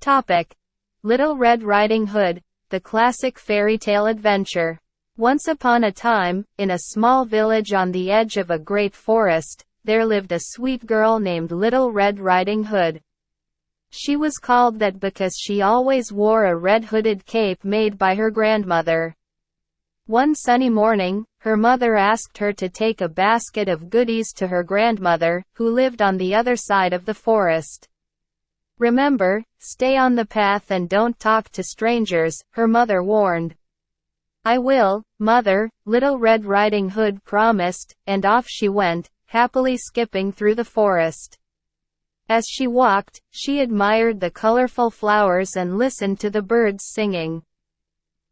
Topic: Little Red Riding Hood, the Classic Fairytale Adventure. Once upon a time, in a small village on the edge of a great forest, there lived a sweet girl named Little Red Riding Hood. She was called that because she always wore a red hooded cape made by her grandmother. One sunny morning, her mother asked her to take a basket of goodies to her grandmother, who lived on the other side of the forest. "Remember, stay on the path and don't talk to strangers," her mother warned. "I will, Mother," Little Red Riding Hood promised, and off she went, happily skipping through the forest. As she walked, she admired the colorful flowers and listened to the birds singing.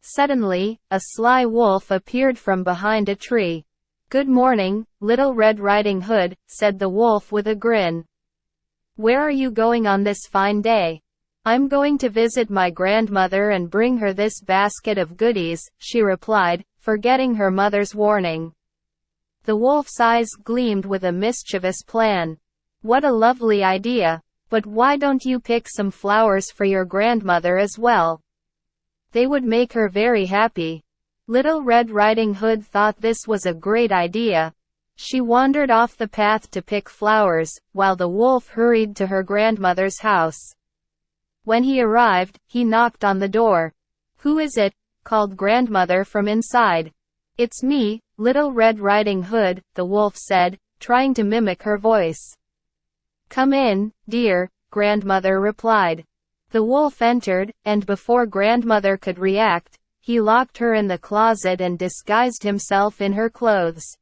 Suddenly, a sly wolf appeared from behind a tree. "Good morning, Little Red Riding Hood," said the wolf with a grin. "Where are you going on this fine day?" "I'm going to visit my grandmother and bring her this basket of goodies," she replied, forgetting her mother's warning. The wolf's eyes gleamed with a mischievous plan. "What a lovely idea! But why don't you pick some flowers for your grandmother as well? They would make her very happy." Little Red Riding Hood thought this was a great idea. She wandered off the path to pick flowers, while the wolf hurried to her grandmother's house. When he arrived, he knocked on the door. "Who is it?" called grandmother from inside. "It's me, Little Red Riding Hood," the wolf said, trying to mimic her voice. "Come in, dear," grandmother replied. The wolf entered, and before grandmother could react, he locked her in the closet and disguised himself in her clothes.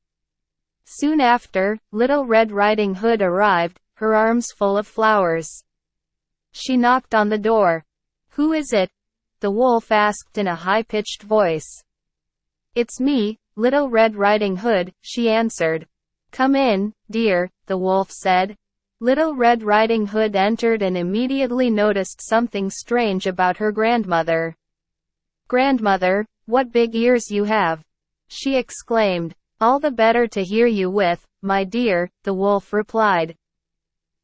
Soon after, Little Red Riding Hood arrived, her arms full of flowers. She knocked on the door. "Who is it?" the wolf asked in a high-pitched voice. "It's me, Little Red Riding Hood," she answered. "Come in, dear," the wolf said. Little Red Riding Hood entered and immediately noticed something strange about her grandmother. "Grandmother, what big ears you have!" she exclaimed. "All the better to hear you with, my dear," the wolf replied.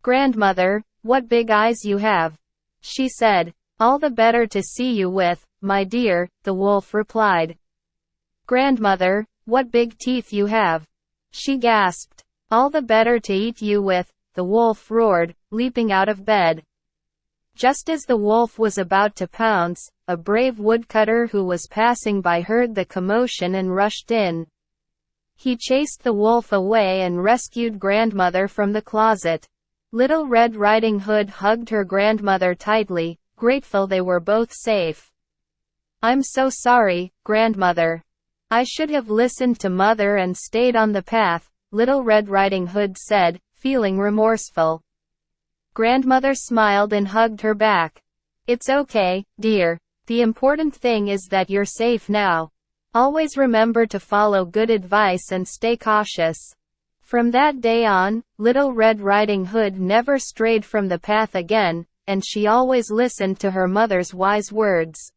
"Grandmother, what big eyes you have!" she said. "All the better to see you with, my dear," the wolf replied. "Grandmother, what big teeth you have!" she gasped. "All the better to eat you with," the wolf roared, leaping out of bed. Just as the wolf was about to pounce, a brave woodcutter who was passing by heard the commotion and rushed in. He chased the wolf away and rescued grandmother from the closet. Little Red Riding Hood hugged her grandmother tightly, grateful they were both safe. "I'm so sorry, grandmother. I should have listened to mother and stayed on the path," Little Red Riding Hood said, feeling remorseful. Grandmother smiled and hugged her back. "It's okay, dear. The important thing is that you're safe now. Always remember to follow good advice and stay cautious." From that day on, Little Red Riding Hood never strayed from the path again, and she always listened to her mother's wise words.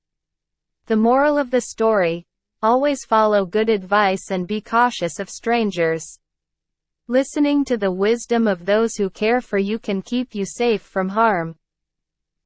The moral of the story: always follow good advice and be cautious of strangers. Listening to the wisdom of those who care for you can keep you safe from harm.